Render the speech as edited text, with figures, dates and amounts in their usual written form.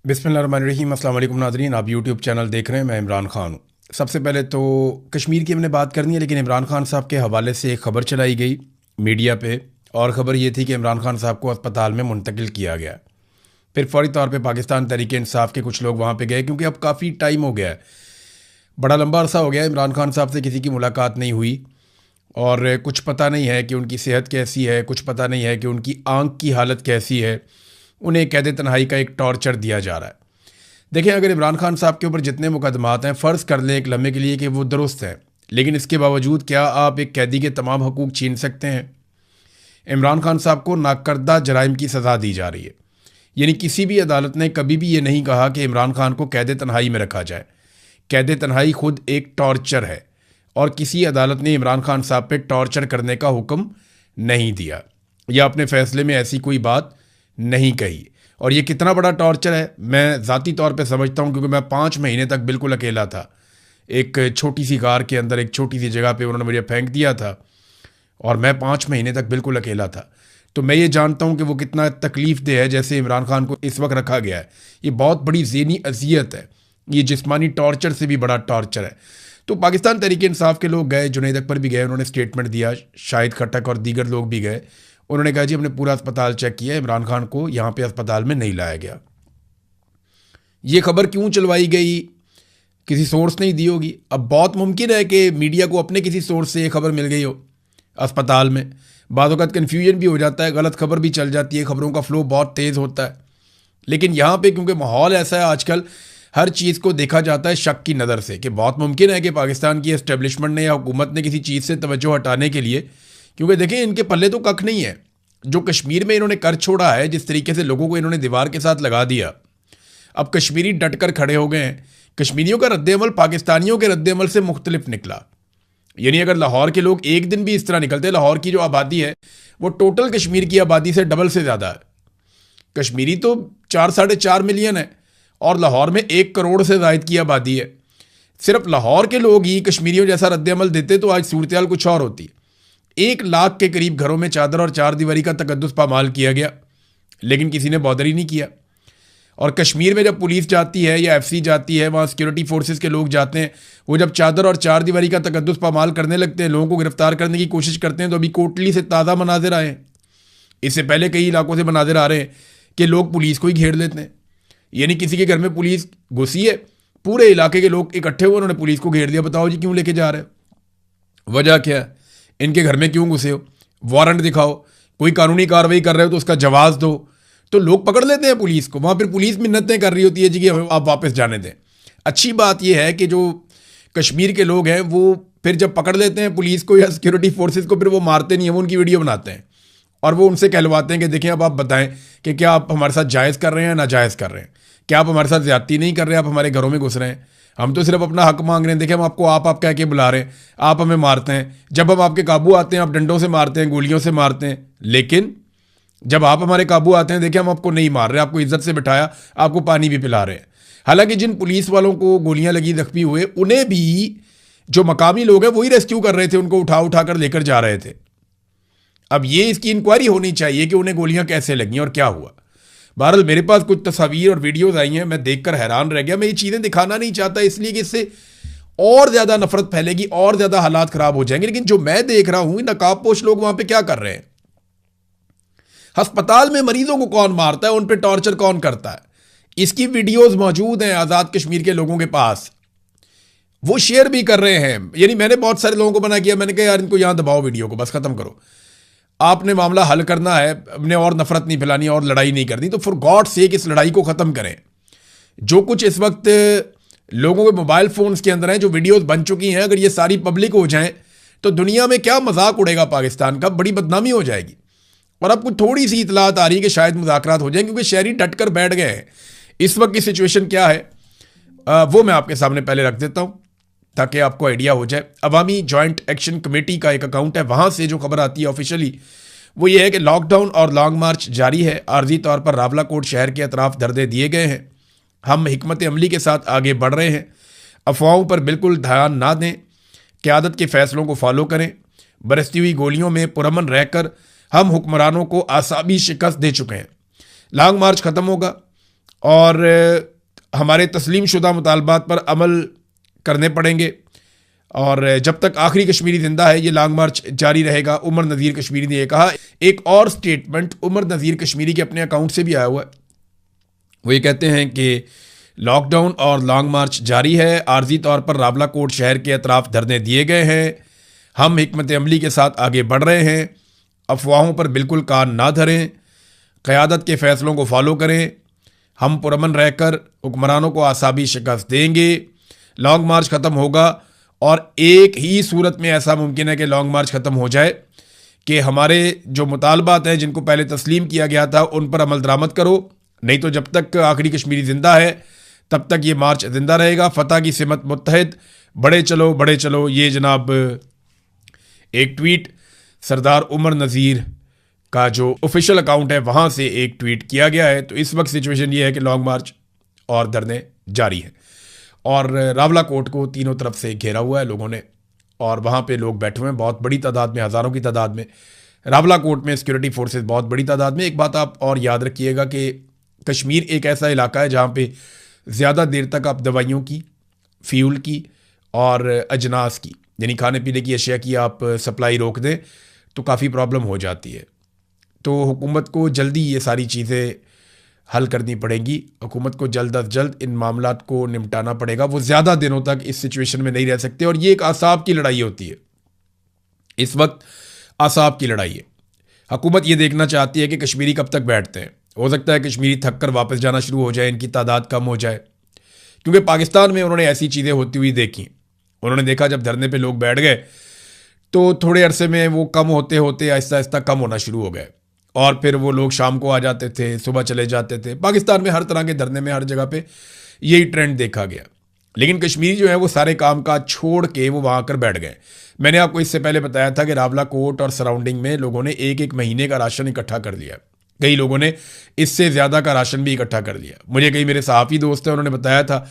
बिस्मिल्लाहिर्रहमानिर्रहीम। अस्सलाम वालेकुम नाज़रीन, आप यूट्यूब चैनल देख रहे हैं। मैं इमरान ख़ान हूँ। सबसे पहले तो कश्मीर की हमने बात करनी है, लेकिन इमरान ख़ान साहब के हवाले से एक ख़बर चलाई गई मीडिया पे, और ख़बर ये थी कि इमरान ख़ान साहब को अस्पताल में मुंतकिल किया गया। फिर फौरी तौर पे पाकिस्तान तहरीक इंसाफ के कुछ लोग वहाँ पे गए, क्योंकि अब काफ़ी टाइम हो गया है, बड़ा लंबा अरसा हो गया है इमरान ख़ान साहब से किसी की मुलाकात नहीं हुई, और कुछ पता नहीं है कि उनकी सेहत कैसी है, कुछ पता नहीं है कि उनकी आँख की हालत कैसी है। उन्हें कैद तन्हाई का एक टॉर्चर दिया जा रहा है। देखें, अगर इमरान खान साहब के ऊपर जितने मुकदमात हैं, फ़र्ज़ कर लें एक लम्हे के लिए कि वो दुरुस्त हैं, लेकिन इसके बावजूद क्या आप एक कैदी के तमाम हकूक़ छीन सकते हैं? इमरान खान साहब को नाकर्दा जराइम की सज़ा दी जा रही है। यानी किसी भी अदालत ने कभी भी ये नहीं कहा कि इमरान खान को कैद तन्हाई में रखा जाए। कैद तन्हाई खुद एक टॉर्चर है, और किसी अदालत ने इमरान खान साहब पे टॉर्चर करने का हुक्म नहीं दिया, या अपने फ़ैसले में ऐसी कोई बात नहीं कही। और ये कितना बड़ा टॉर्चर है, मैं ज़ाती तौर पे समझता हूँ, क्योंकि मैं 5 महीने तक बिल्कुल अकेला था। एक छोटी सी कार के अंदर, एक छोटी सी जगह पे उन्होंने मुझे फेंक दिया था, और मैं 5 महीने तक बिल्कुल अकेला था। तो मैं ये जानता हूँ कि वो कितना तकलीफ़ दे है जैसे इमरान खान को इस वक्त रखा गया है। ये बहुत बड़ी ज़हनी अजियत है, ये जिस्मानी टॉर्चर से भी बड़ा टॉर्चर है। तो पाकिस्तान तहरीक इंसाफ के लोग गए, जुनैद अकबर भी गए, उन्होंने स्टेटमेंट दिया, शाहिद खट्टक और दीगर लोग भी गए। उन्होंने कहा जी हमने पूरा अस्पताल चेक किया, इमरान खान को यहाँ पे अस्पताल में नहीं लाया गया। ये खबर क्यों चलवाई गई, किसी सोर्स नहीं दी होगी। अब बहुत मुमकिन है कि मीडिया को अपने किसी सोर्स से ये खबर मिल गई हो अस्पताल में। बाद वक़्त कन्फ्यूजन भी हो जाता है, गलत खबर भी चल जाती है, खबरों का फ्लो बहुत तेज़ होता है। लेकिन यहाँ पे क्योंकि माहौल ऐसा है आजकल, हर चीज़ को देखा जाता है शक की नज़र से, कि बहुत मुमकिन है कि पाकिस्तान की एस्टेब्लिशमेंट ने या हुकूमत ने किसी चीज़ से तवज्जो हटाने के लिए, क्योंकि देखें इनके पल्ले तो कख नहीं है। जो कश्मीर में इन्होंने कर छोड़ा है, जिस तरीके से लोगों को इन्होंने दीवार के साथ लगा दिया, अब कश्मीरी डट कर खड़े हो गए हैं। कश्मीरियों का रद्द-ए-अमल पाकिस्तानियों के रद्द-ए-अमल से मुख्तलिफ निकला। यानी अगर लाहौर के लोग एक दिन भी इस तरह निकलते, लाहौर की जो आबादी है वो टोटल कश्मीर की आबादी से डबल से ज़्यादा है। कश्मीरी तो 4-4.5 मिलियन है, और लाहौर में 1 करोड़ से ज़ायद की आबादी है। सिर्फ लाहौर के लोग ही कश्मीरियों जैसा रद्द-ए-अमल देते तो आज सूरत-ए-हाल कुछ और होती। 1 लाख के करीब घरों में चादर और चारदीवारी का तकद्दुस पामाल किया गया, लेकिन किसी ने बॉदर ही नहीं किया। और कश्मीर में जब पुलिस जाती है या एफसी जाती है, वहाँ सिक्योरिटी फोर्सेस के लोग जाते हैं, वो जब चादर और चारदीवारी का तकद्दुस पामाल करने लगते हैं, लोगों को गिरफ्तार करने की कोशिश करते हैं, तो अभी कोटली से ताज़ा मनाजिर आए हैं। इससे पहले कई इलाकों से मनाजिर आ रहे हैं कि लोग पुलिस को ही घेर लेते हैं। यानी किसी के घर में पुलिस घुसी है, पूरे इलाके के लोग इकट्ठे हुए, उन्होंने पुलिस को घेर दिया। बताओ जी क्यों लेके जा रहे हो, वजह क्या है, इनके घर में क्यों घुसे हो, वारंट दिखाओ, कोई कानूनी कार्रवाई कर रहे हो तो उसका जवाब दो। तो लोग पकड़ लेते हैं पुलिस को, वहाँ फिर पुलिस मिन्नतें कर रही होती है जी कि आप वापस जाने दें। अच्छी बात यह है कि जो कश्मीर के लोग हैं वो फिर जब पकड़ लेते हैं पुलिस को या सिक्योरिटी फोर्सेस को, फिर वो मारते नहीं हैं, वो उनकी वीडियो बनाते हैं और वो उनसे कहलवाते हैं कि देखें अब आप बताएं कि क्या आप हमारे साथ जायज़ कर रहे हैं या नाजायज़ कर रहे हैं, क्या आप हमारे साथ ज़्यादती नहीं कर रहे हैं, आप हमारे घरों में घुस रहे हैं, हम तो सिर्फ अपना हक मांग रहे हैं। देखिए हम आपको आप कह के बुला रहे हैं, आप हमें मारते हैं। जब हम आपके काबू आते हैं आप डंडों से मारते हैं, गोलियों से मारते हैं, लेकिन जब आप हमारे काबू आते हैं, देखिए हम आपको नहीं मार रहे, आपको इज्जत से बिठाया, आपको पानी भी पिला रहे हैं। हालांकि जिन पुलिस वालों को गोलियां लगी, जख्मी हुए, उन्हें भी जो मकामी लोग हैं वही रेस्क्यू कर रहे थे, उनको उठा कर लेकर जा रहे थे। अब ये इसकी इंक्वायरी होनी चाहिए कि उन्हें गोलियां कैसे लगी और क्या हुआ। बहरहाल मेरे पास कुछ तस्वीर और वीडियोस आई हैं, मैं देखकर हैरान रह गया। मैं ये चीज़ें दिखाना नहीं चाहता इसलिए कि इससे और ज़्यादा नफरत फैलेगी और ज़्यादा हालात ख़राब हो जाएंगे। लेकिन जो मैं देख रहा हूँ, नकाबपोश लोग वहाँ पे क्या कर रहे हैं, अस्पताल में मरीजों को कौन मारता है, उन पर टॉर्चर कौन करता है, इसकी वीडियोस मौजूद हैं आज़ाद कश्मीर के लोगों के पास, वो शेयर भी कर रहे हैं। यानी मैंने बहुत सारे लोगों को मना किया, मैंने कहा यार इनको यहाँ दबाओ, वीडियो को बस ख़त्म करो, आपने मामला हल करना है, अपने और नफरत नहीं फैलानी और लड़ाई नहीं करनी, तो फॉर गॉड सेक इस लड़ाई को ख़त्म करें। जो कुछ इस वक्त लोगों के मोबाइल फ़ोन्स के अंदर हैं, जो वीडियोस बन चुकी हैं, अगर ये सारी पब्लिक हो जाएं तो दुनिया में क्या मजाक उड़ेगा पाकिस्तान का, बड़ी बदनामी हो जाएगी। और अब कुछ थोड़ी सी इतलात आ रही है कि शायद मुज़ाकरात हो जाएं, क्योंकि शहरी डट कर बैठ गए हैं। इस वक्त की सिचुएशन क्या है वो मैं आपके सामने पहले रख देता हूँ ताकि आपको आइडिया हो जाए। अवामी जॉइंट एक्शन कमेटी का एक अकाउंट है, वहाँ से जो खबर आती है ऑफिशियली वो ये है कि लॉकडाउन और लॉन्ग मार्च जारी है, आर्जी तौर पर रावलाकोट शहर के अतराफ दर्दे दिए गए हैं, हम हिकमत अमली के साथ आगे बढ़ रहे हैं, अफवाहों पर बिल्कुल ध्यान ना दें, क़यादत के फ़ैसलों को फॉलो करें, बरसती हुई गोलियों में पुरअमन रहकर हम हुक्मरानों को आसाबी शिकस्त दे चुके हैं, लॉन्ग मार्च ख़त्म होगा और हमारे तस्लीम शुदा मुतालबात पर अमल करने पड़ेंगे। और जब तक आखिरी कश्मीरी जिंदा है ये लॉन्ग मार्च जारी रहेगा। उमर नज़ीर कश्मीरी ने यह कहा। एक और स्टेटमेंट उमर नज़ीर कश्मीरी के अपने अकाउंट से भी आया हुआ है। वो ये कहते हैं कि लॉकडाउन और लॉन्ग मार्च जारी है। आर्जी तौर पर रावला कोट शहर के अतराफ धरने दिए गए हैं। हम हिकमत अमली के साथ आगे बढ़ रहे हैं। अफवाहों पर बिल्कुल कान ना धरें, क़यादत के फ़ैसलों को फॉलो करें। हम पुरअमन रहकर हुक्मरानों को आसाबी शिकस्त देंगे। लॉन्ग मार्च ख़त्म होगा और एक ही सूरत में ऐसा मुमकिन है कि लॉन्ग मार्च ख़त्म हो जाए कि हमारे जो मुतालबात हैं जिनको पहले तस्लीम किया गया था उन पर अमल दरामद करो। नहीं तो जब तक आखिरी कश्मीरी ज़िंदा है तब तक ये मार्च ज़िंदा रहेगा। फतह की सिमत मुत्तहिद, बड़े चलो। ये जनाब एक ट्वीट सरदार उमर नज़ीर का जो ऑफिशियल अकाउंट है वहाँ से एक ट्वीट किया गया है। तो इस वक्त सिचुएशन ये है कि लॉन्ग मार्च और धरने जारी हैं और रावला कोट को तीनों तरफ से घेरा हुआ है लोगों ने और वहाँ पे लोग बैठे हुए हैं बहुत बड़ी तादाद में, हज़ारों की तादाद में। रावला कोट में सिक्योरिटी फोर्सेस बहुत बड़ी तादाद में। एक बात आप और याद रखिएगा कि कश्मीर एक ऐसा इलाका है जहाँ पे ज़्यादा देर तक आप दवाइयों की, फ्यूल की और अजनास की यानी खाने पीने की अशिया की आप सप्लाई रोक दें तो काफ़ी प्रॉब्लम हो जाती है। तो हुकूमत को जल्दी ये सारी चीज़ें हल करनी पड़ेंगी। हुकूमत को जल्द अज जल्द इन मामलात को निपटाना पड़ेगा। वो ज़्यादा दिनों तक इस सिचुएशन में नहीं रह सकते और ये एक आसाब की लड़ाई होती है। इस वक्त आसाब की लड़ाई है। हुकूमत ये देखना चाहती है कि कश्मीरी कब तक बैठते हैं। हो सकता है कश्मीरी थक कर वापस जाना शुरू हो जाए, इनकी तादाद कम हो जाए, क्योंकि पाकिस्तान में उन्होंने ऐसी चीज़ें होती हुई देखी। उन्होंने देखा जब धरने पे लोग बैठ गए तो थोड़े अरसे में वो कम होते होते आहिस्ता आहिस्ता कम होना शुरू हो गए और फिर वो लोग शाम को आ जाते थे, सुबह चले जाते थे। पाकिस्तान में हर तरह के धरने में हर जगह पे यही ट्रेंड देखा गया। लेकिन कश्मीरी जो है वो सारे काम काज छोड़ के वो वहाँ आकर बैठ गए। मैंने आपको इससे पहले बताया था कि रावला कोट और सराउंडिंग में लोगों ने एक महीने का राशन इकट्ठा कर लिया। कई लोगों ने इससे ज़्यादा का राशन भी इकट्ठा कर लिया। मुझे कई मेरे सहाफ़ी दोस्त हैं उन्होंने बताया था